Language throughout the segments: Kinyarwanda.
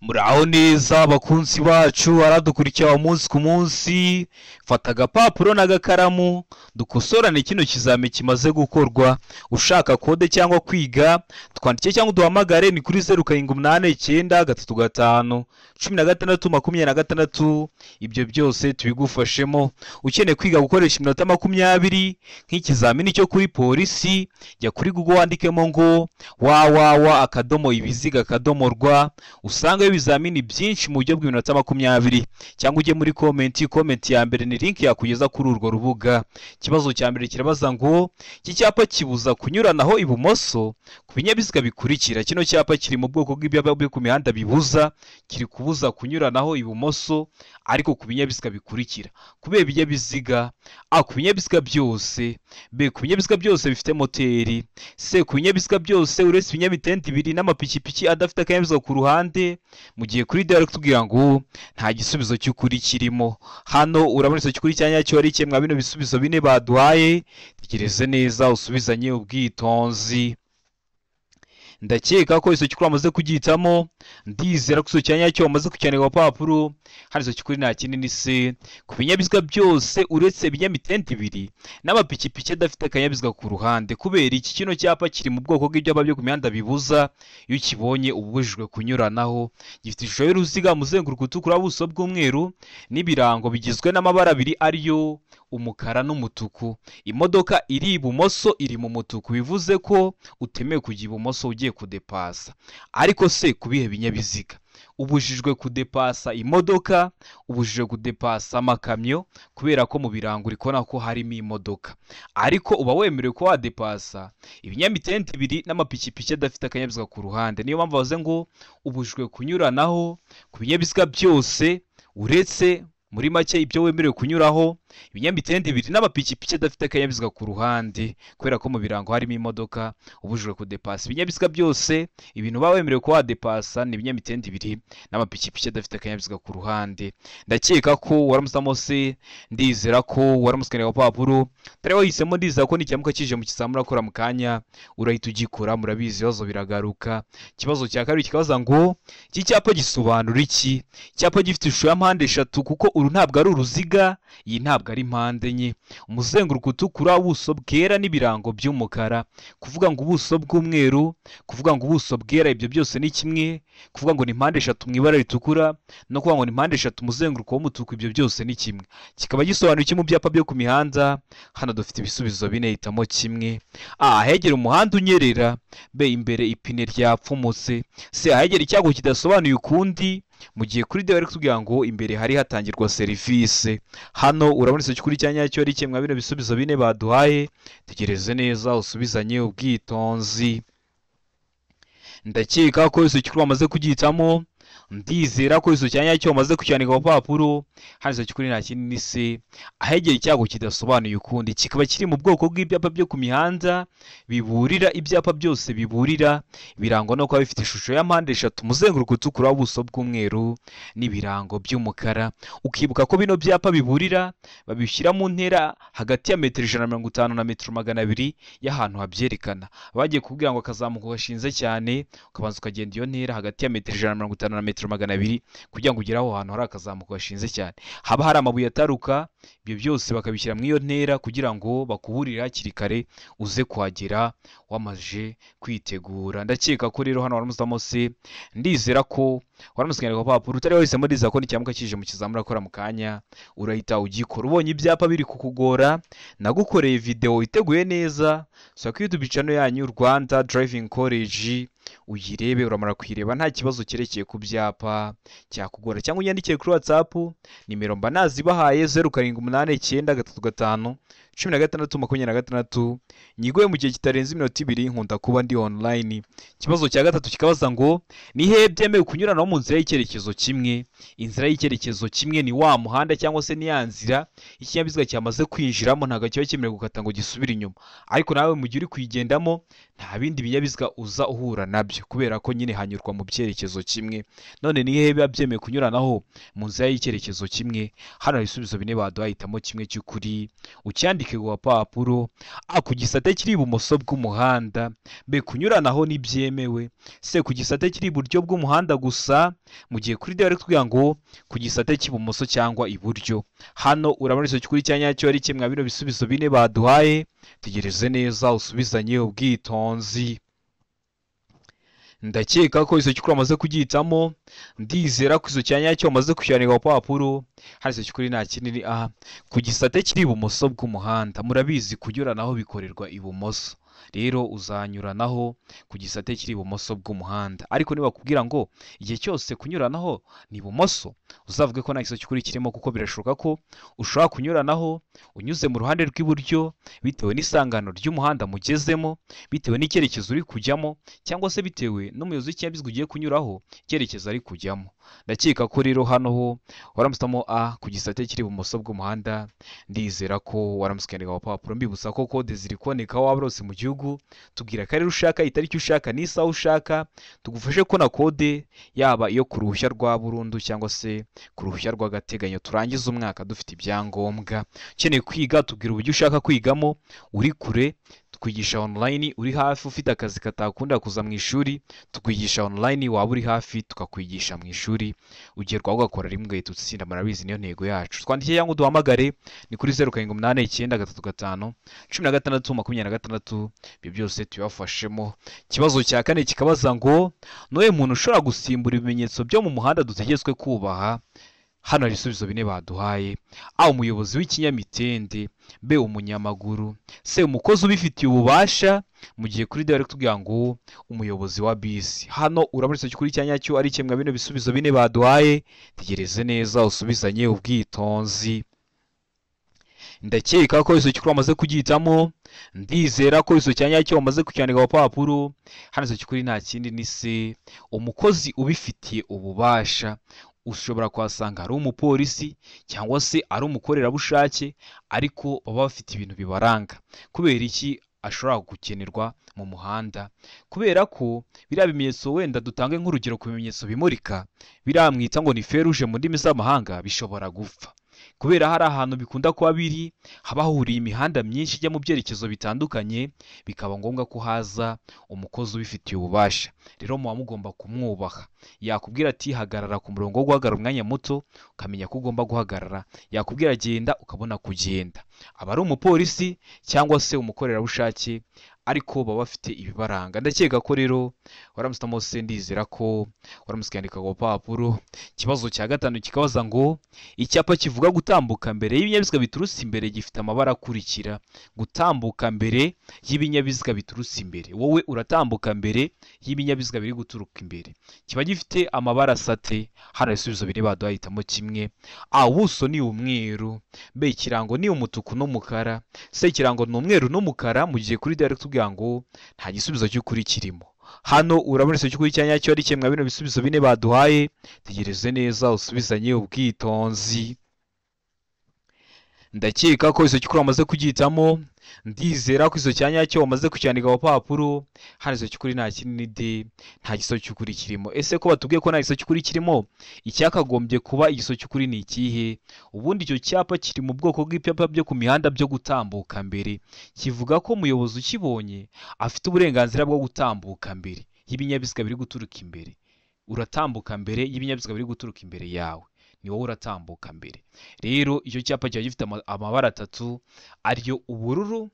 Muraho neza abakunzi bacu aradukurikira umunsi ku munsi. Fata agapapuro n'agakaramu dukosorane kino kizami kimaze gukorwa. Ushaka kode cyangwa kwiga twandike cyangwa duhamagare ni kuri 0789 ibyo byose tubigufashemo. Ukeneye kwiga gukoresha iminota 20 nk'ikizamini cyo kuri polisi, jya kuri Google wandikemo ngo www.ibiziga.rw usangayo ibizamini byinshi mu buryo bw'iminota 20, cyangwa ujye muri comment ya mbere ni link yakugeza kuri urwo rubuga. Ikibazo cya mbere kirabaza ngo iki cyapa kibuza kunyuranaho ibumoso ku binyabiziga bikurikira. Kino cyapa kiri mu bwoko bw'ibyapa byo ku mihanda bibuza, kiri kubuza kunyuranaho ibumoso ariko ku binyabiziga bikurikira. Kubera binyabiziga ku binyabiziga byose, ku binyabiziga byose bifite moteri, ku binyabiziga byose uretse ibinyamitende 2 n'amapikipiki adafite akanyabiziga ku ruhande. Mu gihe kuri direct tubwira ngo nta gisubizo cy'ukuri kirimo. Hano urabona icyo cy'ukuri cyanya cyo ari kimwe bino bisubizo bine baduhaye. Tegereze neza usubizanye ubwitonzi. Ndakeka ko iso cy'ukuri amaze kugitamo, ndizera ko iso cyanya cyo amaze kucyaneka papuro. Hano iso cy'ukuri nta kinini se ku binyabiziga byose uretse ibinyamitende 2 n'amapikipiki adafite akanyabiziga ku ruhande. Kubera iki kino cyapa kiri mu bwoko bw'ibyapa byo ku mihanda bibuza, iyo ukibonye ubujijwe kunyuranaho. Gifite ishusho y'uruziga, umuzenguruko utukura, ubuso bw'umweru n'ibirango bigizwe n'amabara 2 ariyo umukara n'umutuku. Imodoka iri ibumoso iri mu mutuku, bivuze ko utemewe kujya ibumoso ugiye kudepasa. Ariko se kubihe binyabiziga ubujijwe kudepasa imodoka, ubujijwe kudepasa amakamyo, kubera ko mu birango uri kubona ko harimo imodoka. Ariko uba wemerewe ko wadepasa ibinyamitende 2 n'amapikipiki adafite akanyabiziga ku ruhande. Niyo mpamvu bavuze ngo ubujijwe kunyuranaho ku binyabiziga byose uretse muri make ibyo wemerewe kunyuraho ibinyamitende 2 n'amapikipiki adafite akanyabiziga ku ruhande. Kubera ko mu birango harimo imodoka, ubujijwe kudepasa ibinyabiziga byose. Ibintu bawemerewe ko wadepasa ni ibinyamitende 2 n'amapikipiki adafite akanyabiziga ku ruhande. Ndakeka ko waramusamo se, ndizera ko waramuskanira papuro. Tare wahisemo, ndizera ko nicyamuka kije mu kizamura akora mu kanya urahita ugikora. Murabizi ibibazo biragaruka. Ikibazo cya kabiri kikabaza ngo iki cyapa gisobanura iki? Icyapa gifite ishusho ya mpande 3 kuko uru ntabwo ari uruziga, iyi ntabwo ari mpande enye. Umuzenguruko utukura, ubuso bwera n'ibirango by'umukara. Kuvuga ngo ubuso bw'umweru, kuvuga ngo ubuso bwera, ibyo byose ni kimwe. Kuvuga ngo ni mpande 3 mu ibara ritukura no kuvuga ngo ni mpande 3 umuzenguruko w'umutuku, ibyo byose ni kimwe. Kikaba gisobanura iki mu byapa byo ku mihanda? Hano dufite ibisubizo bine, hitamo kimwe. Ahegera umuhanda unyerera, imbere ipine ryapfumutse. Ahegera icyago kidasobanuye ukundi, mu gihe kuri direct tubwira ngo imbere hari hatangirwa serivisi. Hano urabona icyo cy'ukuri cyanya cyo ari kimwe bino bisubizo bine baduhaye. Tegereze neza usubizanye ubwitonzi. Ndakeka ko icyo cy'ukuri bamaze kugitamo, ndizera ko iso cyanya cyo bamaze kucyanika ku papuro. Hano icyo cy'ukuri nta kinini se, ahegera icyago kidasobanuye ukundi. Kikaba kiri mu bwoko bw'ibyapa byo ku mihanda biburira. Ibyapa byose biburira birangwa no kuba bifite ishusho ya mpande 3, umuzenguruko utukura, ubuso bw'umweru n'ibirango by'umukara. Ukibuka ko bino byapa biburira babishyira mu ntera hagati ya metero 150 na metero 200 y'ahantu habyerekana. Bagiye kubwira ngo akazamuko gashinze cyane, ukabanza ukagenda iyo ntera hagati ya metero 150 na metero 200 kugira ngo ugere aho hantu hari akazamuko gashinze cyane. Haba hari amabuye ataruka, ibyo byose bakabishyira mu iyo ntera kugira ngo bakuburire hakiri kare uze kuhagera wamaje kwitegura. Ndakeka ko rero hano waramusamo se, ndizera ko waramusiganira ku papuro. Utari wahisemo, ndizera ko nicyamuka kije mu kizamura akora mu kanya urahita ugikora. Ubonye ibyapa biri kukugora, nagukoreye video iteguye neza. So ku YouTube channel yanyu Rwanda Driving College uyirebe, uramara kwireba nta kibazo cyerekeye ku byapa cyakugora. Cyangwa unyandikire kuri WhatsApp, nimero mba nazibahaye 0789 nyigoye mu gihe kitarenze iminota 2 nkunda kuba ndi online. Ikibazo cya gatatu kikabaza ngo ni he byemewe kunyuranaho mu nzira y'icyerekezo kimwe? Inzira y'icyerekezo kimwe ni wa muhanda cyangwa se ni ya nzira ikinyabiziga cyamaze kwinjiramo, ntago kiba cyemerewe gukata ngo gisubire inyuma. Ariko nawe mu gihe uri kuyigendamo nta bindi binyabiziga uza uhura nabyo, kubera ko nyine hanyurwa mu byerekezo kimwe. None ni he biba byemewe kunyuranaho mu nzira y'icyerekezo kimwe? Hano ibisubizo bine baduha, hitamo kimwe cy'ukuri ucyandike wandike ku gapapuro a ku gisate kiri ibumoso bw'umuhanda b kunyuranaho n'ibyemewe c ku gisate kiri iburyo bw'umuhanda gusa mu gihe kuri d bari kutubwira ngo ku gisate cy'ibumoso cyangwa iburyo. hano urabona icyo kuri cya nyacyo ari kimwe bino bisubizo bine baduhaye, tegereze neza usubizanye ubwitonzi. Ndakeka ko izo cyukuri amaze kugihitamo, ndizera ko izo cyanya cyo amaze kwishyurana ku papuro. Hano izo cyukuri nta kinini aha ku gisate kiri ibumoso bw'umuhanda. Murabizi kunyuranaho bikorerwa ibumoso, rero uzanyuranaho ku gisate kiri ibumoso bw'umuhanda. Ariko niba bakubwira ngo igihe cyose kunyuranaho ni ibumoso, uzavuge ko nta izo cyukuri kirimo, kuko birashoboka ko ushobora kunyuranaho unyuze mu ruhande rw'iburyo bitewe n'isangano ry'umuhanda mugezemo, bitewe n'icyerekezo uri kujyamo, cyangwa se bitewe n'umuyobozi w'ikinyabiziga ugiye kunyuraho icyerekezo ari kujyamo. Ndakeka ko rero hano ho waramusamo a ku gisate kiri ibumoso bw'umuhanda. Ndizera ko waramusikandika ku papuro. Mbibutsa ko kode ziri kuboneka waba urose mu gihugu. Tubwira akarere ushaka, itariki ushaka, n'isaha ushaka, tugufashe ko na kode yaba iyo ku ruhushya rwa burundu cyangwa se ku ruhushya rw'agateganyo turangiza umwaka dufite ibyangombwa. Ukeneye kwiga tubwira uburyo ushaka kwigamo, uri kure tukwigisha online, uri hafi ufite akazi katakunda kuza mu ishuri tukwigisha online, waba uri hafi tukakwigisha mu ishuri ugerwaho ugakora rimwe ugahita utsinda. Murabizi niyo ntego yacu. Twandikire cyangwa duhamagare ni kuri 0789351626. Ibyo byose tubafashemo. Ikibazo cya kane kikabaza ngo noye muntu ushobora gusimbura ibimenyetso byo mu muhanda dutegetswe kubaha. Hano hari ibisubizo bine baduhaye: a umuyobozi w'ikinyamitende, b umunyamaguru, c umukozi ubifitiye ububasha, mu gihe kuri d bari kutubwira ngo umuyobozi wa bisi. Hano urabona icyo kuri cya nyacyo ari kimwe bino bisubizo bine baduhaye, tegereze neza usubizanye ubwitonzi. Ndakeka ko izo cyukuri amaze kugihitamo, ndizera ko izo cyanya cyo amaze kucyandika ku papuro. Hano izo cyukuri nta kindi ni c umukozi ubifitiye ububasha. Ushobora kuhasanga ari umupolisi cyangwa se ari umukorerabushake, ariko baba bafite ibintu bibaranga. Kubera iki ashobora gukenerwa mu muhanda? Kubera ko biriya bimenyetso, wenda dutange nk'urugero ku bimenyetso bimurika, biramwita ngo ni feruje mu ndimi z'amahanga, bishobora gupfa. Kubera hari ahantu bikunda kuba biri, haba hahuriye imihanda myinshi ijya mu byerekezo bitandukanye, bikaba ngombwa ko haza umukozi ubifitiye ububasha. Rero muba mugomba kumwubaha. Yakubwira ati hagarara ku murongo wo guhagarara umwanya muto, ukamenya ko ugomba guhagarara. Yakubwira genda, ukabona kugenda. Aba ari umupolisi cyangwa se umukorerabushake, ariko baba bafite ibibaranga. Ndakeka ko rero waramusitamo se, ndizera ko waramusikandika ku papuro. Ikibazo cya gatanu kikabaza ngo icyapa kivuga gutambuka mbere y'ibinyabiziga biturutse imbere gifite amabara akurikira. Gutambuka mbere y'ibinyabiziga biturutse imbere, wowe uratambuka mbere y'ibinyabiziga biri guturuka imbere, kiba gifite amabara asate. Hano ibisubizo bine baduhitamo kimwe: a ubuso ni umweru, b ikirango ni umutuku n'umukara, c ikirango ni umweru n'umukara, mu gihe kuri direct tubwira ngo nta gisubizo cy'ukuri kirimo. Hano urabona icyo cy'ukuri cya nyacyo ari kimwe bino bisubizo bine baduhaye, tegereze neza usubizanye ubwitonzi. Ndakeka ko izo cy'ukuri amaze kugihitamo, ndizera ko izo cyanya cyo wamaze kucyandika ku papuro. Hano izo cy'ukuri nta kinini de, nta giso cy'ukuri kirimo. Ese ko batubwiye ko nta giso cy'ukuri kirimo, icyakagombye kuba igiso cy'ukuri ni ikihe? Ubundi icyo cyapa kiri mu bwoko bw'ibyapa byo ku mihanda byo gutambuka mbere. Kivuga ko umuyobozi ukibonye afite uburenganzira bwo gutambuka mbere y'ibinyabiziga biri guturuka imbere. Uratambuka mbere y'ibinyabiziga biri guturuka imbere yawe, ni wowe uratambuka mbere. Rero icyo cyapa kiba gifite amabara atatu, ariyo ubururu,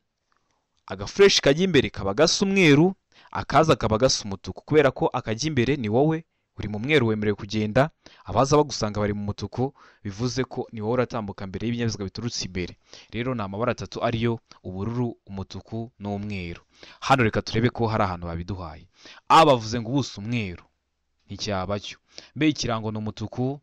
agafureshi kajya imbere kaba gasa umweru, akaza kaba gasa umutuku. Kubera ko akajya imbere ni wowe uri mu mweru, wemerewe kugenda, abaza bagusanga bari mu mutuku, bivuze ko ni wowe uratambuka mbere y'ibinyabiziga biturutse imbere. Rero ni amabara atatu, ariyo ubururu, umutuku n'umweru. Hano reka turebe ko hari ahantu babiduhaye. A bavuze ngo ubuso umweru, nticyaba cyo. B ikirango ni umutuku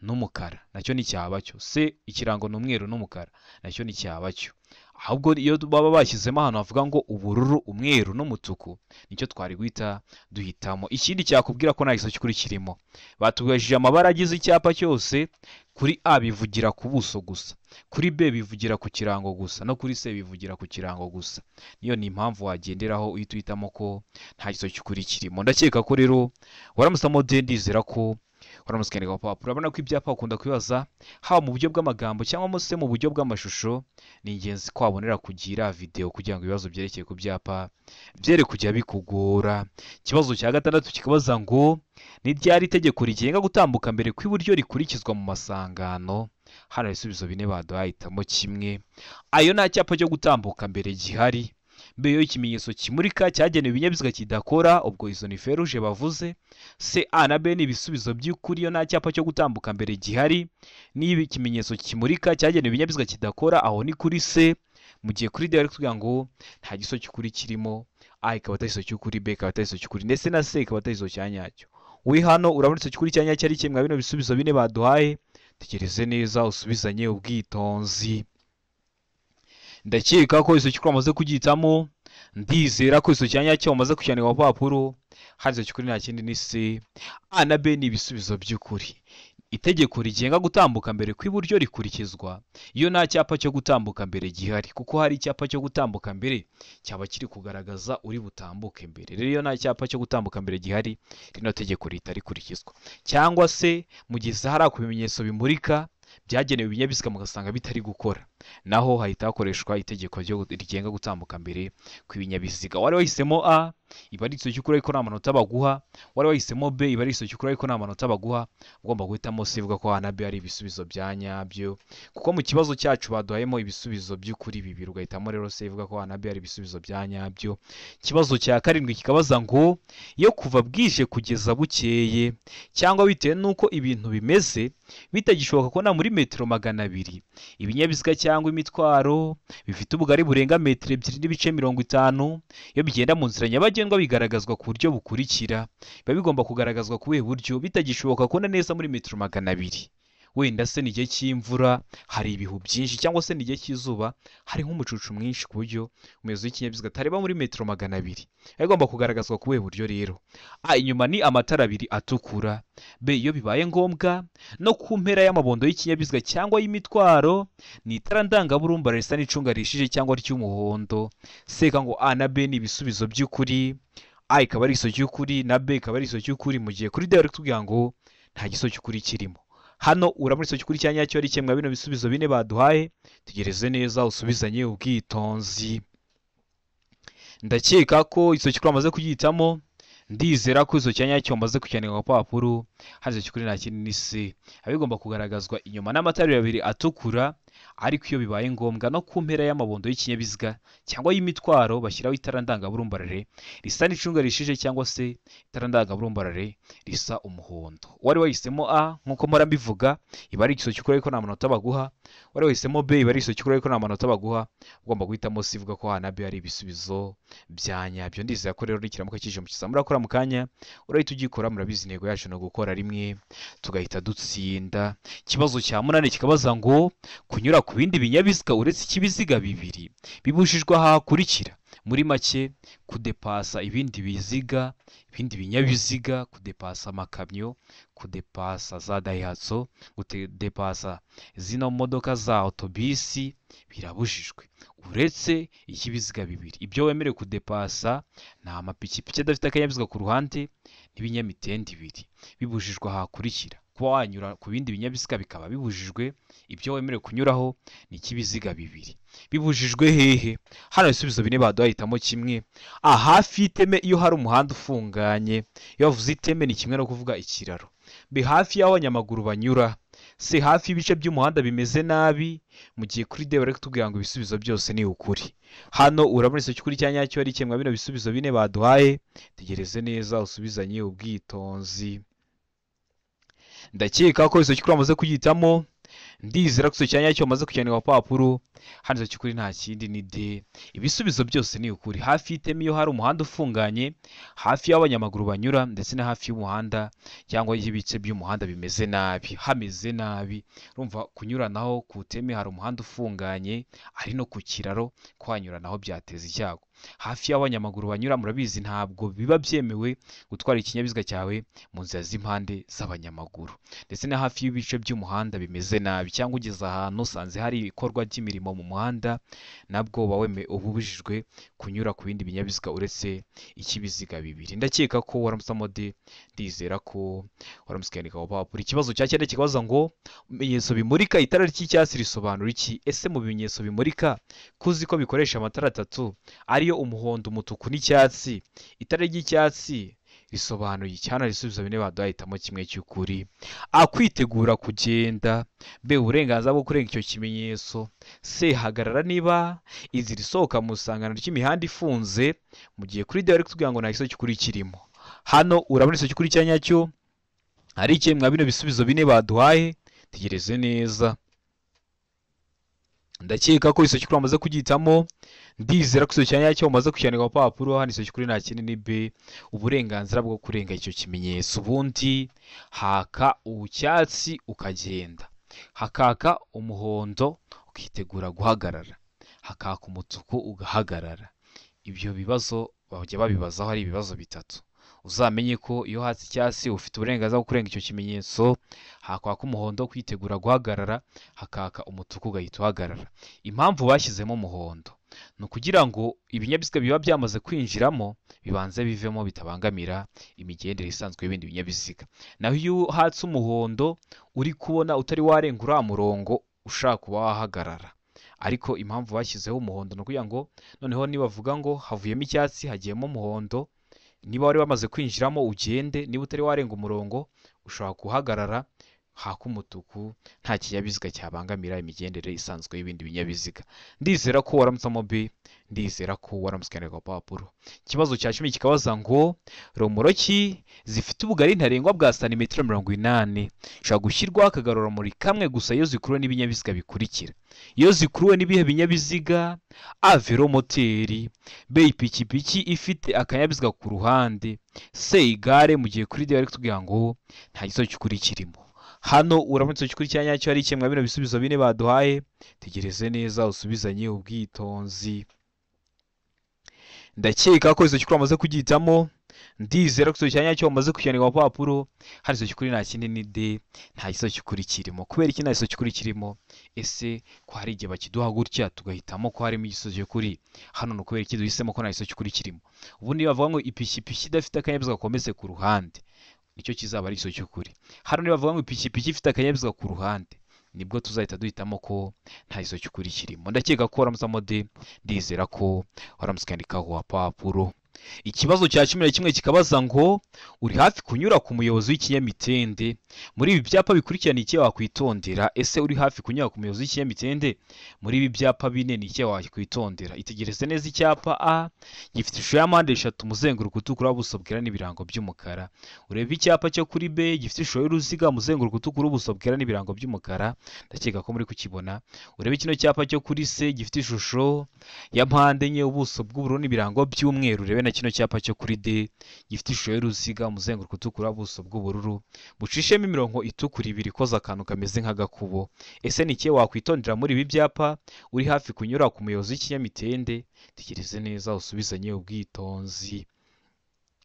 n'umukara, nacyo ni cyaba cyo. C ikirango ni umweru n'umukara, nacyo ni cyaba cyo. Ahubwo iyo baba bashyizemo ahantu havuga ngo ubururu, umweru n'umutuku, nicyo twari guhita duhitamo. Ikindi cyakubwira ko nta giso cy'ukuri kirimo, batubajije amabara agize icyapa cyose. Kuri A bivugira ku buso gusa, kuri B bivugira ku kirango gusa, no kuri C bivugira ku kirango gusa. Niyo ni impamvu wagenderaho uhita uhitamo ko nta giso cy'ukuri kirimo. Ndakeka ko rero waramusamo de, ndizera ko uramutse ku papuro. Urabona ko ibyapa ukunda kwibaza haba mu buryo bw'amagambo cyangwa se mu buryo bw'amashusho, ni ingenzi ko wabonera kugira video kugira ngo ibibazo byerekeye ku byapa byere kujya bikugora. Ikibazo cya gatandatu kikabaza ngo ni ryari itegeko rigenga gutambuka mbere kw'iburyo rikurikizwa mu masangano? Hano ibisubizo bine baduhaye, hitamo kimwe. Ayo nta cyapa cyo gutambuka mbere gihari. Mbere yo ikimenyetso kimurika cyagenewe ibinyabiziga kidakora, ubwo izo ni feruje bavuze. C, A na B ni ibisubizo by'ukuri, yo nta cyapa cyo gutambuka mbere gihari. Niba ikimenyetso kimurika cyagenewe ibinyabiziga kidakora, aho ni kuri C. Mu gihe kuri D bari kuvuga ngo nta giso cy'ukuri kirimo, A ikaba atari iso cy'ukuri, B ikaba atari iso cy'ukuri, ndetse na C ikaba atari iso cya nyacyo. We hano urabona iso cy'ukuri cya nyacyo ari kimwe bino bisubizo bine baduhaye. Tegereze neza usubizanye ubwitonzi. Ndakeka ko iso cy'ukuri amaze kugitamo, ndizera ko iso cya nyacyo amaze kucyandika ku papuro. Hari iso cy'ukuri nta kindi ni C. A na B ni ibisubizo by'ukuri. Itegeko rigenga gutambuka mbere kw'iburyo rikurikizwa iyo nta cyapa cyo gutambuka mbere gihari, kuko hari icyapa cyo gutambuka mbere cyaba kiri kugaragaza uri butambuke mbere. Rero iyo nta cyapa cyo gutambuka mbere gihari, rino tegeko ritarikurikizwa. Cyangwa se mu gihe hari ku bimenyetso bimurika byagenewe ibinyabiziga mugasanga bitari gukora, naho hahita hakoreshwa itegeko rigenga gutambuka mbere kw'ibinyabiziga. Wari wahisemo A, iba ari iso cy'ukuri ariko nta manota baguha. Wari wahisemo B, iba ari iso cy'ukuri ariko nta manota baguha. Ugomba guhitamo C, ivuga ko A na B ari ibisubizo bya nyabyo, kuko mu kibazo cyacu baduhayemo ibisubizo by'ukuri bibiri, ugahitamo rero C, ivuga ko A na B ari ibisubizo bya nyabyo. Ikibazo cya karindwi kikabaza ngo iyo kuva bwije kugeza bukeye cyangwa bitewe n'uko ibintu bimeze bitagishoboka ko na muri metero 200 ibinyabiziga cyangwa imitwaro bifite ubugari burenga metero 2.50 iyo bigenda mu nzira nyabagendwa bigaragazwa ku buryo bukurikira. Biba bigomba kugaragazwa ku buhe buryo? Bitagishoboka ko neza muri metero 200. Wenda se ni igihe cy'imvura, hari ibihu byinshi, cyangwa se ni igihe cy'izuba, hari nk'umucucu mwinshi ku buryo umuyobozi w'ikinyabiziga atareba muri metero 200. Bigomba kugaragazwa ku buhe buryo rero? A, inyuma ni amatara abiri atukura. B, iyo bibaye ngombwa no ku mpera y'amabondo y'ikinyabiziga cyangwa y'imitwaro ni itara ndangaburumba risa n'icunga rishije cyangwa ry'umuhondo. C, ngo A na B ni ibisubizo by'ukuri. A ikaba ari iso cy'ukuri na B ikaba ari iso cy'ukuri, mu gihe kuri D bari kutubwira ngo nta giso cy'ukuri kirimo. Hano urabona iso cy'ukuri cya nyacyo ari kimwe bino bisubizo bine baduhaye. Tegereze neza usubizanye ubwitonzi. Ndakeka ko iso cy'ukuri amaze kugitamo, ndizera ko iso cya nyacyo amaze kucyandika ku papuro. Hari iso cy'ukuri nta kindi ni C. Abigomba kugaragazwa inyuma n'amatara abiri atukura, ariko iyo bibaye ngombwa no ku mpera y'amabondo y'ikinyabiziga cyangwa y'imitwaro bashyiraho itara ndangaburumbarare risa n'icunga rishije cyangwa se itara ndangaburumbarare risa umuhondo. Wari wahisemo A, nk'uko mpora mbivuga, iba ari iso cy'ukuri ariko nta manota baguha. Wari wahisemo B, iba ari iso cy'ukuri ariko nta manota baguha. Ugomba guhitamo C, ivuga ko A na B ari ibisubizo bya nyabyo. Ndizera ko rero nikiramuka kije mu kizamura murakora mu kanya urahita ugikora. Murabizi intego yacu no gukora rimwe tugahita dutsinda. Ikibazo cya 8 kikabaza ngo kunyura ku bindi binyabiziga uretse ikibiziga bibiri bibujijwe hakurikira. Muri make, kudepasa ibindi biziga, ibindi binyabiziga, kudepasa amakamyo, kudepasa za Daihatsu, kudepasa zino modoka za autobisi birabujijwe uretse ikibiziga bibiri. Ibyo wemerewe kudepasa ni amapikipiki adafite akanyabiziga ku ruhande n'ibinyamitende ibiri. Bibujijwe hakurikira. Kuba wanyura ku bindi binyabiziga bikaba bibujijwe, ibyo wemerewe kunyuraho ni ikibiziga bibiri. Bibujijwe hehe? Hano ibisubizo bine baduhitamo kimwe. A, hafi y'iteme iyo hari umuhanda ufunganye. Iyo bavuze iteme ni kimwe no kuvuga ikiraro. B, hafi y'aho abanyamaguru banyura. C, hafi y'ibice by'umuhanda bimeze nabi. Mu gihe kuri D bari kutubwira ngo ibisubizo byose ni ukuri. Hano urabona iso cy'ukuri cya nyacyo ari kimwe bino bisubizo bine baduhaye. Tegereze neza usubizanye ubwitonzi. Ndakeka ko iso cy'ukuri amaze kugitamo, ndizera ko iso cya nyacyo amaze kucyandika ku papuro. Hano iso cy'ukuri nta kindi ni D. Ibisubizo byose ni ukuri. Hafi y'iteme iyo hari umuhanda ufunganye, hafi y'abanyamaguru banyura, ndetse na hafi y'umuhanda cyangwa y'ibice by'umuhanda bimeze nabi, hameze nabi. Urumva kunyuranaho ku teme hari umuhanda ufunganye, ari no ku kiraro, kwanyuranaho byateza icyago. hafi y'abanyamaguru banyura, murabizi ntabwo biba byemewe gutwara ikinyabiziga cyawe mu nzira z'impande z'abanyamaguru, ndetse na hafi y'ibice by'umuhanda bimeze nabi, cyangwa ugeze ahantu usanze hari ikorwa ry'imirimo mu muhanda, nabwo uba ubujijwe kunyura ku bindi binyabiziga uretse ikibiziga bibiri. Ndakeka ko waramutse mode, ndizera ko waramutse kwandika papuro. Ikibazo cya cyenda kikabaza ngo ibimenyetso bimurika itara ry'icyatsi risobanura iki? Ese mu bimenyetso bimurika kuzi ko bikoresha amatara atatu ariyo umuhondo, umutuku n'icyatsi, itara ry'icyatsi risobanuye icyana? Risubizo bine baduhitamo kimwe cy'ukuri. Kwitegura kugenda. B, uburenganzira bwo kurenga icyo kimenyetso. C, hagarara niba inzira isohoka mu isangano ry'imihanda ifunze. Mu gihe kuri D bari kutubwira ngo nta gisozi cy'ukuri kirimo. Hano urabona igisozi cy'ukuri cya nyacyo ari iki? Mwa bino bisubizo bine baduhaye, tegereze neza. Ndakeka ko igisozi cy'ukuri bamaze kugihitamo, ndizera ko igisozi cya nyacyo bamaze kucyandika ku papuro. Hano igisozi cy'ukuri nta kindi ni B, uburenganzira bwo kurenga icyo kimenyetso. Ubundi haka icyatsi ukagenda, hakaka umuhondo ukitegura guhagarara, hakaka umutuku ugahagarara. Ibyo bibazo bajya babibazaho ari ibibazo bitatu. Uzamenye ko iyo hatse icyatsi ufite uburenganzira bwo kurenga icyo kimenyetso, hakwaka umuhondo kwitegura guhagarara, hakaka umutuku ugahita uhagarara. Impamvu bashyizemo umuhondo ni ukugira ngo ibinyabiziga biba byamaze kwinjiramo bibanze bivemo bitabangamira imigendere isanzwe y'ibindi binyabiziga. Naho iyo hatse umuhondo uri kubona utari warenga uriya murongo ushaka kuba wahagarara. Ariko impamvu bashyizeho umuhondo ni ukugira ngo noneho nibavuga ngo havuyemo icyatsi hagiyemo umuhondo, niba wari wamaze kwinjiramo ugende, niba utari warenga umurongo ushobora guhagarara, haka umutuku, nta kinyabiziga cyabangamira imigendere isanzwe y'ibindi binyabiziga. Ndizera ko waramutsamo B, ndizera ko waramutse ku papuro. Ikibazo cya 10 kikabaza ngo romoroki zifite ubugari ntarengwa bwa santimetero 80 ushobora gushyirwaho akagarurarumuri kamwe gusa iyo zikuruwe n'ibinyabiziga bikurikira. Iyo zikuruwe n'ibihe binyabiziga? A, velomoteri. B, ipikipiki ifite akanyabiziga ku ruhande. C, igare. Mu gihe kuri D bari kutubwira ngo nta gisozi cy'ukuri kirimo. Hano uramutse cy'ukuri cya nyacyo ari kimwe bino bisubizo bine baduhaye, tegereze neza usubizanye ubwitonzi. Ndakeka ko izo cy'ukuri amaze kugihitamo, ndizera ko izo cya nyacyo bamaze kucyandika ku papuro. Hari izo cy'ukuri nta kindi ni D, nta gisozi cy'ukuri kirimo. Kubera iki nta gisozi cy'ukuri kirimo? Ese ko hari igihe bakiduha gutya tugahitamo ko harimo igisozi cy'ukuri, hano ni ukubera iki duhisemo ko nta gisozi cy'ukuri kirimo? Ubundi bavuga ngo ipikipiki idafite akanyabiziga gakometse ku ruhande, nicyo kizaba ari igisozi cy'ukuri. Hano niba bavuga ngo ipikipiki ifite akanyabiziga ku ruhande, nibwo tuzahita duhitamo ko nta gisozi cy'ukuri kirimo. Ndakeka ko waramutsamo D, ndizera ko waramutse kwandika ku papuro. Ikibazo cya 11 kikabaza ngo uri hafi kunyura ku muyobozi w'ikinyamitende. Muri ibi byapa bikurikirana iki wakwitondera? Ese uri hafi kunyura ku muyobozi w'ikinyamitende? Muri ibi byapa bine ni iki wakwitondera? Itegereze neza icyapa A, gifite ishusho ya mpande eshatu, umuzenguruko utukura, ubuso bwera n'ibirango by'umukara. Urebe icyapa cyo kuri B, gifite ishusho y'uruziga, umuzenguruko utukura, ubuso bwera n'ibirango by'umukara. Ndakeka ko muri kukibona. Urebe kino cyapa cyo kuri C, gifite ishusho ya mpande enye, ubuso bw'ubururu n'ibirango by'umweru. Urebe na kino cyapa cyo kuri D, gifite ishusho y'uruziga, umuzenguruko utukura, ubuso bw'ubururu, bucishemo imirongo itukura ibiri ikoze akantu kameze nk'agakubo. Ese ni iki wakwitondera muri ibi byapa uri hafi kunyura ku muyobozi w'ikinyamitende? Tegereze neza usubizanye ubwitonzi.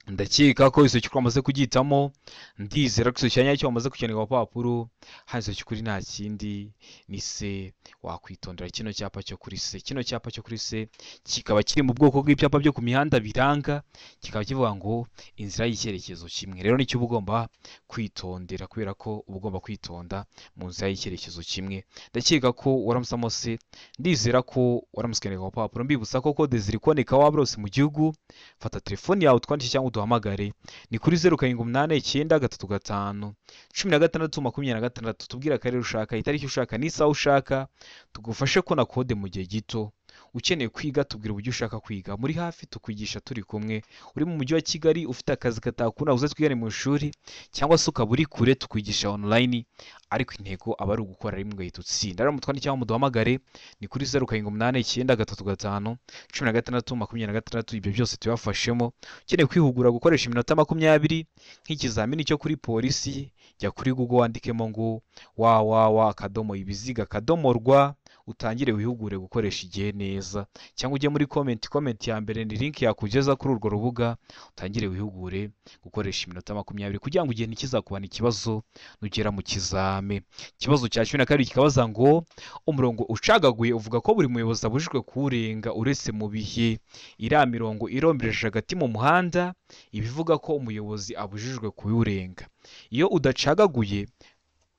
Ndakeka ko izo cy'ukuri amaze kugihitamo, ndizera ko izo cya nyacyo bamaze kucyandika ku papuro. Hano izo cy'ukuri nta kindi ni C, wakwitondera kino cyapa cyo kuri C. Kino cyapa cyo kuri C kikaba kiri mu bwoko bw'ibyapa byo ku mihanda biranga, kikaba kivuga ngo inzira y'icyerekezo kimwe. Rero nicyo uba ugomba kwitondera, kubera ko uba ugomba kwitonda mu nzira y'icyerekezo kimwe. Ndakeka ko waramusamo C, ndizera ko waramutse kwandika ku papuro. Mbibutsa ko kode ziri kuboneka waba urose mu gihugu. Fata telefoni yawe twandike cyangwa duhamagare, ni kuri 0789351626. Tubwira akarere ushaka, itariki ushaka, n'isaha ushaka, tugufashe ko na kode mu gihe gito. Ukeneye kwiga tubwira uburyo ushaka kwiga, muri hafi tukwigisha turi kumwe. Uri mu mujyi wa Kigali ufite akazi katakuna uze twigane mu ishuri, cyangwa se ukaba uri kure tukwigisha online, ariko intego aba ari ugukora rimwe ugahita utsinda. Rero mutwandike cyangwa muduhamagare, ni kuri 0789351626. Ibyo byose tubafashemo. Ukeneye kwihugura gukoresha iminota 20 nk'ikizamini cyo kuri polisi, jya kuri Google wandikemo ngo www.ibiziga.rw utangire wihugure gukoresha igihe neza, cyangwa ujye muri comment ya mbere ni link yakugeza kuri urwo rubuga, utangire wihugure gukoresha iminota 20 kugira ngo igihe ntikizakubana ikibazo nugera mu kizame. Ikibazo cya 12 kikabaza ngo umurongo ucagaguye uvuga ko buri muyobozi abujijwe kuwurenga uretse mu bihe. Iriya mirongo irombereje hagati mu muhanda ibivuga ko umuyobozi abujijwe kuwurenga. Iyo udacagaguye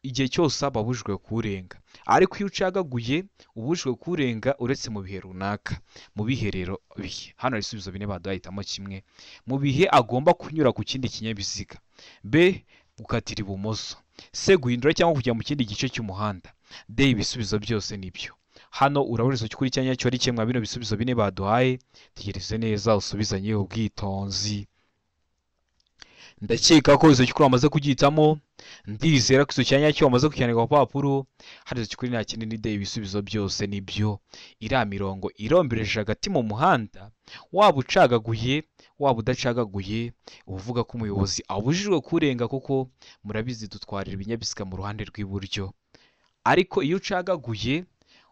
igihe cyose ababujijwe kuwurenga, ariko iyo ucagaguye ubujijwe kuwurenga uretse mu bihe runaka. Mu bihe rero bihe hano ibisubizo bine baduhitamo kimwe. Mu bihe agomba kunyura ku kindi kinyabiziga, B gukatira ibumoso, C guhindura cyangwa kujya mu kindi gice cy'umuhanda, D ibisubizo byose nibyo. Hano urabona izo kuri cyanya cyo ari kimwe bino bisubizo bine baduhaye, tegereze neza usubizanye ubwitonzi. Ndakeka ko izo kuri wamaze kugitamo, ndizera ko izo cyanya cyo wamaze kucyandika ku papuro. Hari izo kuri nta kindi ni D ibisubizo byose nibyo. Iriya mirongo irombereje hagati mu muhanda, waba ucagaguye waba udacagaguye uvuga ko umuyobozi abujijwe kurenga, kuko murabizi dutwarira ibinyabiziga mu ruhande rw'iburyo. Ariko iyo ucagaguye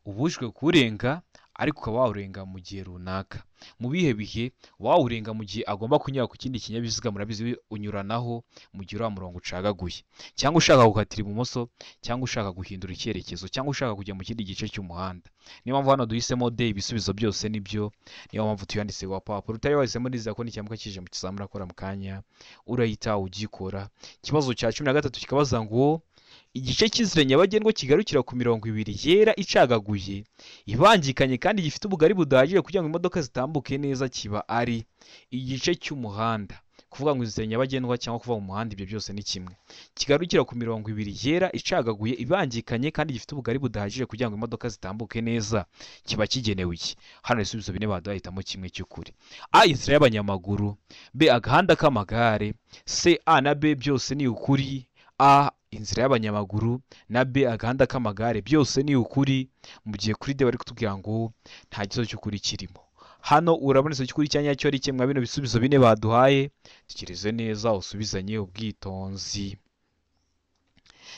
ubujijwe kurenga, ariko ukaba wawurenga mu gihe runaka. Mu bihe bihe wawurenga mu gihe agomba kunyura ku kindi kinyabiziga, murabizi unyuranaho mu gihe uriya murongo ucagaguye, cyangwa ushaka gukatira ibumoso, cyangwa ushaka guhindura icyerekezo, cyangwa ushaka kujya mu kindi gice cy'umuhanda. Niyo mpamvu hano duhisemo D ibisubizo byose nibyo. Niyo mpamvu tuyanditse ku papuro. Utari wahisemo nizera ko n'icyambuka kije mu kizamini urakora mu kanya urahita ugikora. Ikibazo cya 13 kikabaza ngo igice cy'inzira nyabagendwa kigarukira ku mirongo 2 yera icagaguye ibangikanye kandi gifite ubugari budahagije kugira ngo imodoka zitambuke neza kiba ari igice cy'umuhanda. Kuvuga ngo inzira nyabagendwa cyangwa kuva mu muhanda ibyo byose ni kimwe. Kigarukira ku mirongo 2 yera icagaguye ibangikanye kandi gifite ubugari budahagije kugira ngo imodoka zitambuke neza kiba kigenewe iki? Hano ibisubizo bine baduhitamo kimwe cy'ukuri. A inzira y'abanyamaguru, B agahanda k'amagare, C A na B byose ni ukuri. A inzira y'abanyamaguru na B agahanda k'amagare byose ni ukuri, mu gihe kuri D bari kutubwira ngo nta kibazo cy'ukuri kirimo. Hano urabona izo cy'ukuri cyanya cyo ari kimwe bino bisubizo bine baduhaye, tekereze neza usubizanye ubwitonzi.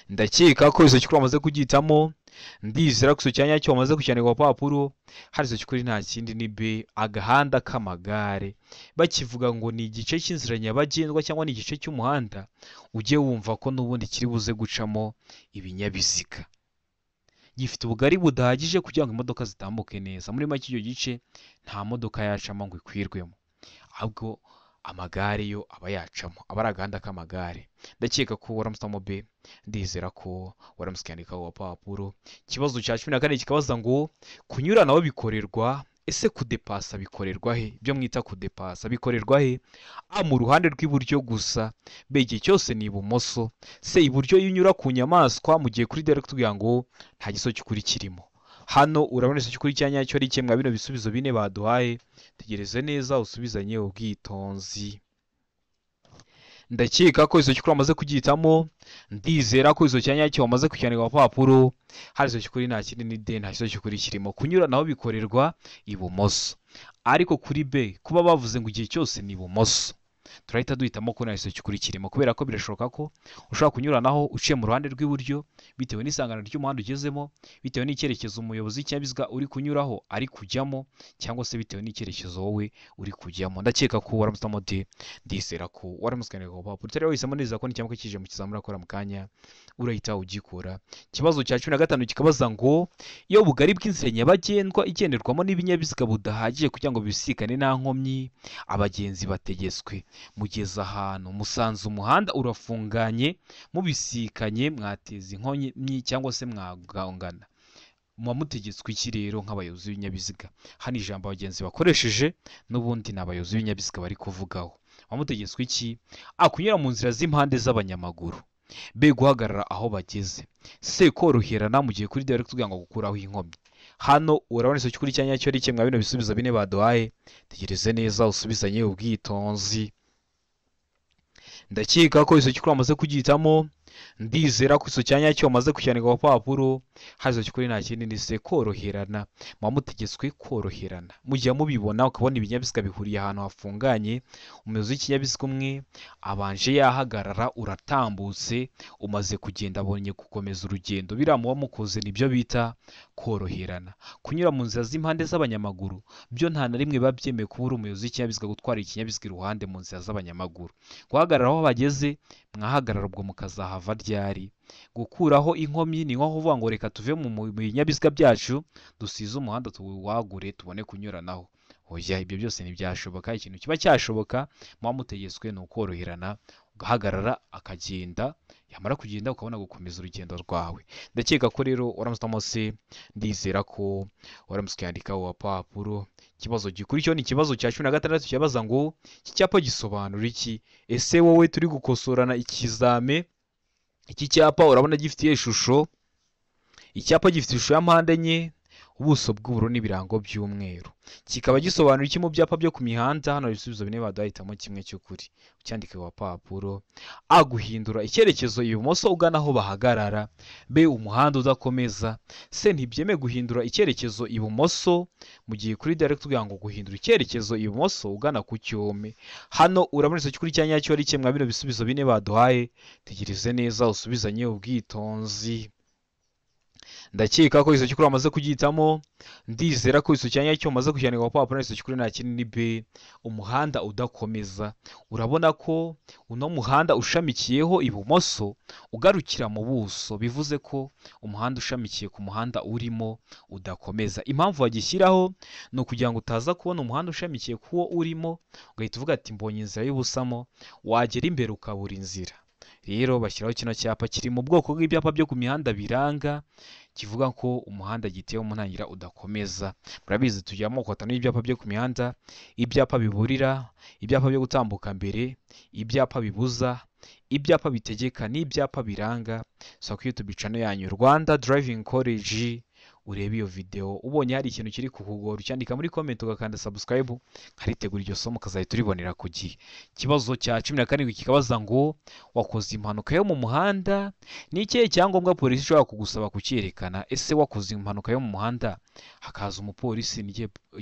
Ndakeka ko izo cy'ukuri wamaze kugitamo, ndizera ko izo cyanya cyo wamaze kucyandika ku papuro. Hari izo cy'ukuri nta kindi ni B agahanda k'amagare. Bakivuga ngo ni igice cy'inzira nyabagendwa cyangwa ni igice cy'umuhanda, ujye wumva ko n'ubundi kiri buze gucamo ibinyabiziga, gifite ubugari budahagije kugira ngo imodoka zitambuke neza. Muri make icyo gice nta modoka yacamo ngo ikwirwemo, ahubwo amagare yo aba yacamo, aba ari agahanda k'amagare. Ndakeka ko waramusamo B, ndizera ko waramusikandika ku papuro. Ikibazo cya 14 kikabaza ngo kunyura naho bikorerwa, ese kudepasa bikorerwa he? Ibyo mwita kudepasa bikorerwa he? A mu ruhande rw'iburyo gusa, B igihe cyose ni ibumoso, C iburyo iyo unyura ku nyamaswa, mu gihe kuri direct tugira ngo nta giso cy'ukuri kirimo. Hano urabona iso cy'ukuri cyanya cyo ari kimwe bino bisubizo bine baduhaye, tegereze neza usubizanye ubwitonzi. Ndakeka ko izo cy'ukuri wamaze kugitamo, ndizera ko izo cyanya cyo wamaze kucyandika ku papuro. Hari izo cy'ukuri nta kindi ni D nta kiso cy'ukuri kirimo. Kunyura naho bikorerwa ibumoso, ariko kuri B kuba bavuze ngo igihe cyose ni ibumoso, turahita duhitamo ko nta kiso cy'ukuri kirimo, kubera ko birashoboka ko ushobora kunyura naho uciye mu ruhande rw'iburyo bitewe n'isangano ry'umuhanda ugezemo, bitewe n'icyerekezo umuyobozi w'ikinyabiziga uri kunyuraho ari kujyamo, cyangwa se bitewe n'icyerekezo wowe uri kujyamo. Ndakeka ko waramusamo D, ndizera ko waramusikandika ku papuro. Utari wahisemo neza ko n'icyambuka kije mu kizamini urakora mu kanya urahita ugikora. Ikibazo cya 15 kikabaza ngo iyo bugari bw'inzira nyabagendwa igenderwamo n'ibinyabiziga budahagije kugira ngo bisikane nta nkomyi, abagenzi bategetswe mugeze ahantu musanze umuhanda urafunganye, mubisikanye mwateza inkomyi cyangwa se mwagongana, muba mutegetswe iki rero nk'abayobozi b'ibinyabiziga? Hano ijambo abagenzi bakoresheje n'ubundi ni abayobozi b'ibinyabiziga bari kuvugaho. Muba mutegetswe iki? A kunyura mu nzira z'impande z'abanyamaguru, B guhagarara aho bageze, C koroherana mu gihe kuri direct tugira ngo gukuraho inkomyi. Hano urabona iso cy'ukuri cyanya cyo ari kimwe bino bisubizo bine baduhaye, tegereze neza usubizanye ubwitonzi. Ndakeka ko iso cy'ukuri wamaze kugitamo, ndizera ko iso cyanya cyo wamaze kucyanika ku papuro. Hazo cyukuri nta kindi ni se koroherana, mutegetswe koroherana. Mujya mubibona ukabona ibinyabiziga bihuriye ahantu hafunganye, umuyobozi w'ikinyabiziga umwe abanje yahagarara, uratambutse umaze kugenda, abonye gukomeza urugendo. Biramuba mukoze nibyo bita koroherana. Kunyura mu nzira z'impande z'abanyamaguru byo nta na rimwe babyemeye kuba uri umuyobozi w'ikinyabiziga gutwara ikinyabiziga iruhande mu nzira z'abanyamaguru. Guhagarara aho bageze, mwahagarara ubwo mukazahava ryari. Gukuraho inkomyi ni nko kuvuga ngo reka tuve mu binyabiziga byacu dusize umuhanda tuwagure tubone kunyuranaho. Oya, ibyo byose ntibyashoboka. Ikintu kiba cyashoboka mutegetswe ni ukoroherana, ugahagarara akagenda, yamara kugenda ukabona gukomeza urugendo rwawe. Ndakeka ko rero waramutamo se, ndizera ko waramutse ukandika papuro. Ikibazo gikurikiyeho ni ikibazo cya 16 cyabaza ngo iki cyapa gisobanura iki? Ese wowe turi gukosorana ikizame, iki cyapa urabona gifite ishusho, icyapa gifite ishusho ya mpande enye, ubuso bw'ubururu n'ibirango by'umweru. Kikaba gisobanura iki mu byapa byo ku mihanda? Hano ibisubizo bine badahitamo kimwe cy'ukuri. Ucyandike wa papuro. A, guhindura icyerekezo ibumoso ugana aho bahagarara. B, umuhanda udakomeza. C, ntibyeme guhindura icyerekezo ibumoso mu gihe kuri direct tugira ngo guhindura icyerekezo ibumoso ugana ku cyome. Hano urabona icyo kuri cyanya cyo ari kimwe bino bisubizo bine baduhaye. Tegereze neza usubizanye ubwitonzi. Ndakeka ko iso cyukuri amaze kugitamo. Ndizera ko iso cyanya cyo maze kucyanika ku papuro. Iso cyukuri nta kindi ni B, umuhanda udakomeza. Urabona ko uno muhanda ushamikiyeho ibumoso ugarukira mu buso, bivuze ko umuhanda ushamikiye ku muhanda urimo udakomeza. Impamvu wagishyiraho ni ukugira ngo utaza kubona umuhanda ushamikiye kuwo urimo ugahita uvuga ati mbonye inzira y'ubusamo, wagera imbere ukabura inzira. Rero bashyiraho kino cyapa kiri mu bwoko bw'ibyapa byo ku mihanda biranga, kivuga ko umuhanda gitewe mu ntangira udakomeza. Murabizi tugira amoko atanu y'ibyapa byo ku mihanda: ibyapa biburira, ibyapa byo gutambuka mbere, ibyapa bibuza, ibyapa bitegeka n'ibyapa biranga. So kuri YouTube channel yanyu Rwanda Driving College, urebe iyo video. Ubonye hari ikintu kiri kukugora ucyandika muri comment ugakanda subscribe, nkaritegura iryo somo kazahita uribonera ku gihe. Ikibazo cya 17 kikabaza ngo wakoze impanuka yo mu muhanda, ni ikihe cyangombwa polisi ishobora kugusaba kucyerekana? Ese wakoze impanuka yo mu muhanda hakaza umupolisi, ni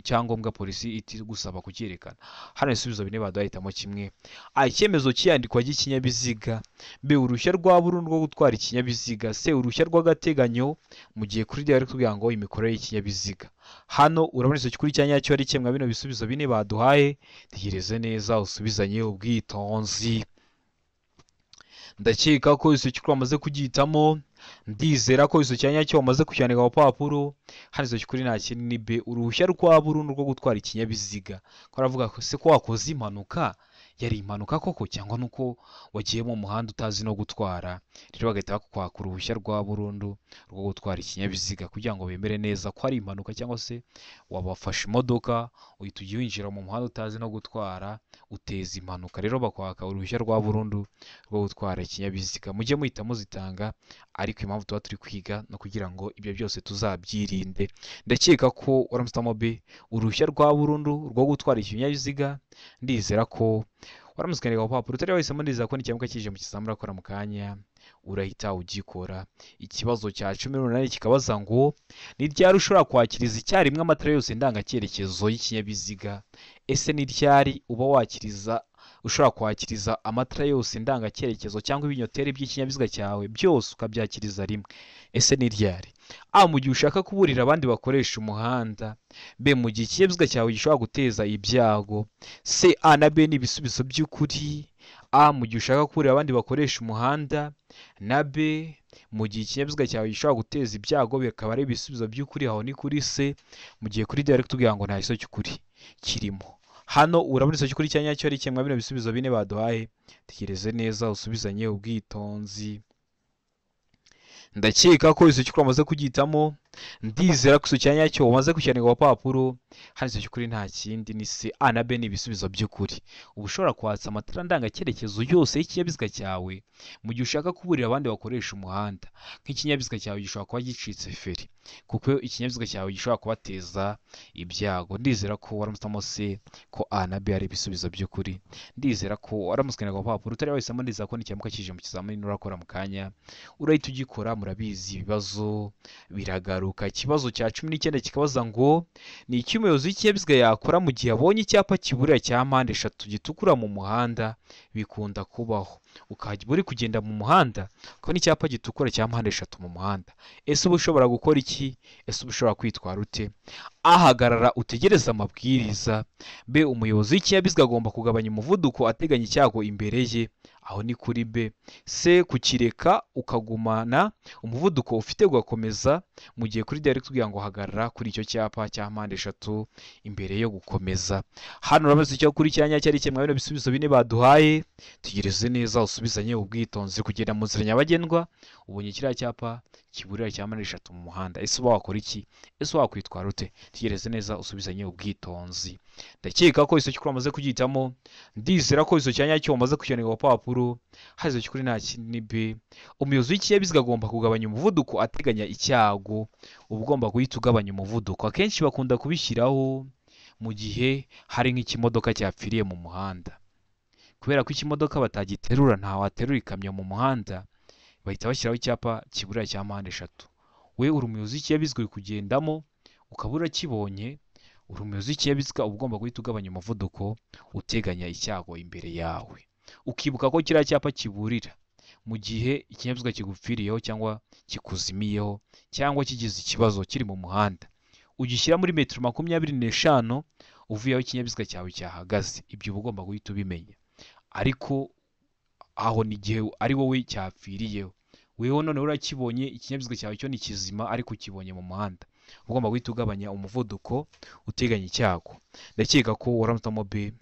cyangombwa polisi iti gusaba kucyerekana? Hano ibisubizo bine badahitamo kimwe. A, icyemezo cyandikwa cy'ikinyabiziga. B, uruhushya rwa burundu rwo gutwara ikinyabiziga. C, uruhushya rw'agateganyo mu gihe kuri direct kugira ngo imikorere y'ikinyabiziga. Hano urabona icyo kuri cyanya cyo ari kimwe bino bisubizo bine baduhaye. Tegereze neza usubizanye ubwitonzi. Ndakeka ko iso cyukuri amaze kugitamo. Ndizera ko iso cyanya cyo wamaze kucyanika ku papuro. Hano iso cyukuri nta kindi ni B, uruhushya rwa burundu rwo gutwara ikinyabiziga. Ko aravuga ko se ko wakoze impanuka, yari impanuka koko cyangwa nuko wagiye mu muhanda utazi no gutwara? Rero bagahita bakwaka uruhushya rwa burundu rwo gutwara ikinyabiziga kugira ngo bemere neza ko ari impanuka, cyangwa se wabafashe imodoka uhita ugiye winjira mu muhanda utazi no gutwara uteza impanuka. Rero bakwaka uruhushya rwa burundu rwo gutwara ikinyabiziga. Mujye muhita muzitanga, ariko impamvu tuba turi kwiga no kugira ngo ibyo byose tuzabyirinde. Ndakeka ko waramutamo B, uruhushya rwa burundu rwo gutwara ikinyabiziga. Ndizera ko waramusikanira ku papuro. Utari wahisemo, ndizera ko n'ikimuka kije mu kizamura akora mu kanya urahita ugikora. Ikibazo cya 18 kikabaza ngo ni ryari ushobora kwakiriza icyarimwe amatara yose ndangacyerekezo y'ikinyabiziga? Ese ni ryari uba wakiriza ushobora kwakiriza amatara yose ndangacyerekezo cyangwa ibinyoteri by'ikinyabiziga cyawe byose ukabyakiriza rimwe? Ese ni ryari? A, mu gihe ushaka kuburira abandi bakoresha umuhanda. B, mu gihe ikinyabiziga cyawe gishobora guteza ibyago. C, A na B ni ibisubizo by'ukuri. A, mu gihe ushaka kuburira abandi bakoresha umuhanda, na B, mu gihe ikinyabiziga cyawe gishobora guteza ibyago. Bikaba ari ibisubizo by'ukuri. Aho ni kuri C, mu gihe kuri direct tugira ngo nta iso cy'ukuri kirimo. Hano urabona iso cy'ukuri cyanya cyo ari kimwe bino bisubizo bine baduhaye. Tegereze neza usubizanye ubwitonzi. Ndakeka ko iso cy'ukuri amaze kugitamo. ndizera ko icyanya cyo umaze kucyanika papuro handitse kuri nta kindi ni C A na B ni ibisubizo by'ukuri. Uba ushobora kwatsa amatara ndangacyerekezo yose y'ikinyabiziga cyawe mu gihe ushaka kuburira abandi bakoresha umuhanda, nk'ikinyabiziga cyawe gishobora kuba gicitse feri kuko ikinyabiziga cyawe gishobora kubateza ibyago. Ndizera ko waramusamo C ko A na B ari ibisubizo by'ukuri. Ndizera ko waramusikanika papuro utari wahisemo. Ndizera ko nicyamuka kije mu kizamini urakora mu kanya urahita ugikora. Murabizi ibibazo biragaruka. Ikibazo cya 19 kikabaza ngo ni iki umuyobozi w'ikinyabiziga yakora mu gihe abonye icyapa kiburira cya mpande eshatu gitukura mu muhanda. Bikunda kubaho ukajya uri kugenda mu muhanda ukabona icyapa gitukura cya mpande eshatu mu muhanda. Ese uba ushobora gukora iki? Ese uba ushobora kwitwara ute? Ahagarara utegereza amabwiriza. B umuyobozi w'ikinyabiziga agomba kugabanya umuvuduko ateganya icyago imbere ye. Aho ni kuri B. C kukireka ukagumana umuvuduko ufite ugakomeza mu gihe kuri D ari kugira ngo hagarara kuri icyo cyapa cya mpande eshatu imbere yo gukomeza. Hano urabaza icyo kuri cyanya cyari kimwe bino bisubizo bine baduhaye. Tegereze neza usubizanye ubwitonzi kugenda mu nzira nyabagendwa ubonye kiriya cyapa kiburira cya mpande eshatu mu muhanda. Ese uba wakora iki? Ese wakwitwara ute? Tegereze neza usubizanye ubwitonzi. Ndakeka ko iso cyukuru amaze kugitamo. Ndizera ko iso cyanya cyo umaze kucyanika papuro hazo cyukuri nta kindi B. Umuyobozi w'ikinyabiziga agomba kugabanya umuvuduko ateganya icyago. Uba ugomba guhita ugabanya umuvuduko. Akenshi bakunda kubishyiraho mu gihe hari nk'ikimodoka cyapfiriye mu muhanda. Kubera ko ikimodoka batagiterura, nta waterura ikamyo mu muhanda, bahita bashyiraho icyapa kiburira cya mpande eshatu. We uri umuyobozi w'ikinyabiziga uri kugendamo ukabura kibonye, uri umuyobozi w'ikinyabiziga uba ugomba guhita ugabanya umuvuduko uteganya icyago imbere yawe. Ukibuka ko kiriya cyapa kiburira mu gihe ikinyabiziga kigupfiriyeho cyangwa kikuzimiyeho cyangwa kigize ikibazo kiri mu muhanda. Ugishyira muri metero 25 uvuye aho ikinyabiziga cyawe cyahagaze. Ibyo uba ugomba guhita ubimenya. Ariko aho ni igihe ari wowe cyapfiriyeho. Weho none urakibonye ikinyabiziga cyawe cyo ni kizima ariko ukibonye mu muhanda. Ugomba guhita ugabanya umuvuduko uteganya icyago. Ndakeka ko waramutamo B.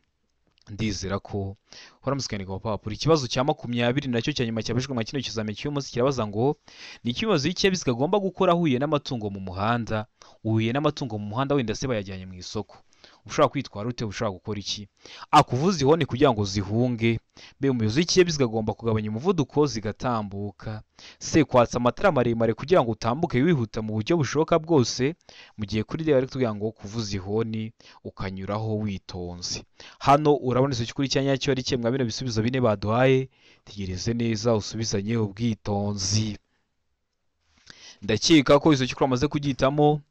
Ndizera ko waramusikanika papuro. Ikibazo cya 20 nacyo cya nyuma cyabajwe mu kino kizamini cy'umunsi kirabaza ngo ni ikibazo y'ikinyabiziga agomba gukora ahuye n'amatungo mu muhanda. Uhuye n'amatungo mu muhanda wenda se bayajyanye mu isoko. Ushobora kwitwara ute? Ushobora gukora iki? Akuvuza ihoni kugira ngo zihunge. B umuyobozi w'ikinyabiziga agomba kugabanya umuvuduko zigatambuka. C kwatsa amatara maremare kugira ngo utambuke wihuta mu buryo bushoboka bwose mu gihe kuri D ari kugira ngo kuvuza ihoni ukanyuraho witonze. Hano urabona icyo kuri cyanya cyo ari kimwe bino bisubizo bine baduhaye. Tegereze neza usubizanye ubwitonzi. Ndakeka ko izo cyukuru amaze kugitamo.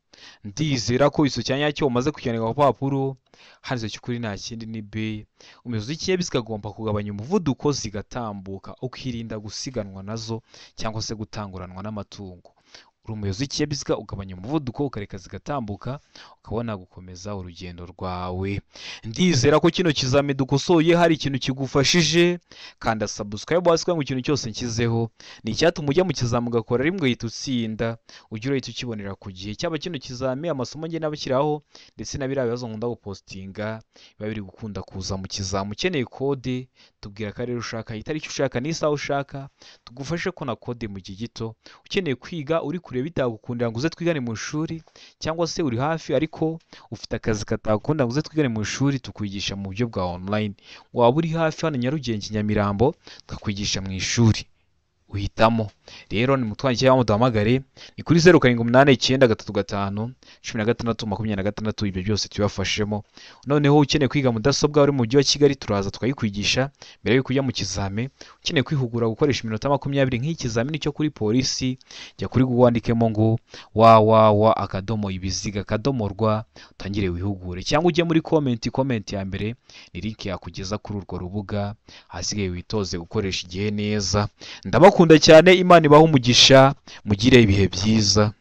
Ndizera ko iso cyanya cyo umaze kucyanika papuro handitse cyukuri nta kindi ni B. Umuyobozi w'ikinyabiziga agomba kugabanya umuvuduko zigatambuka ukirinda gusiganwa nazo cyangwa se gutanguranwa n'amatungo. Uri umuyobozi w'ikinyabiziga ugabanya umuvuduko ukareka zigatambuka ukabona gukomeza urugendo rwawe. Ndizera ko kino kizame dukosoye hari ikintu kigufashije. Kanda subscribe hasi ngo ikintu cyose nkizeho ni icyatuma ujya mu kizame ugakora rimwe uhita utsinda. Ujye urahita ukibonera ku gihe. Cyaba kino kizame amasomo nge nabashyiraho ndetse na biriya bibazo nkunda gupostinga biba biri gukunda kuza mu kizame. Ukeneye kode tubwira akarere ushaka, itariki ushaka n'isaha ushaka, tugufashe ko na kode mu gihe gito. Ukeneye kwiga uri kureba bitagukundira ngo uze twigane mu ishuri cyangwa se uri hafi ariko ufite akazi katakunda ngo uze twigane mu ishuri, tukwigisha mu buryo bwa online. Waba uri hafi hano Nyarugenge Nyamirambo tukwigisha mu ishuri, uhitamo. Rero ni mutwandikira muduhamagare ni kuri 0789351626. Ibyo byose tubafashemo. Noneho ukeneye kwiga mudasobwa uri mu mujyi wa Kigali turaza tukayikwigisha mbere yo kujya mu kizame. Ukeneye kwihugura gukoresha iminota 20 nk'ikizamini cyo kuri polisi, jya kuri Google wandikemo ngo www.ibiziga.rw utangire wihugure, cyangwa ujye muri comment ya mbere ni link yakugeza kuri urwo rubuga. Hasigaye witoze gukoresha igihe neza. Ndabakunda cyane. Imana ibahe umugisha, mugire ibihe byiza.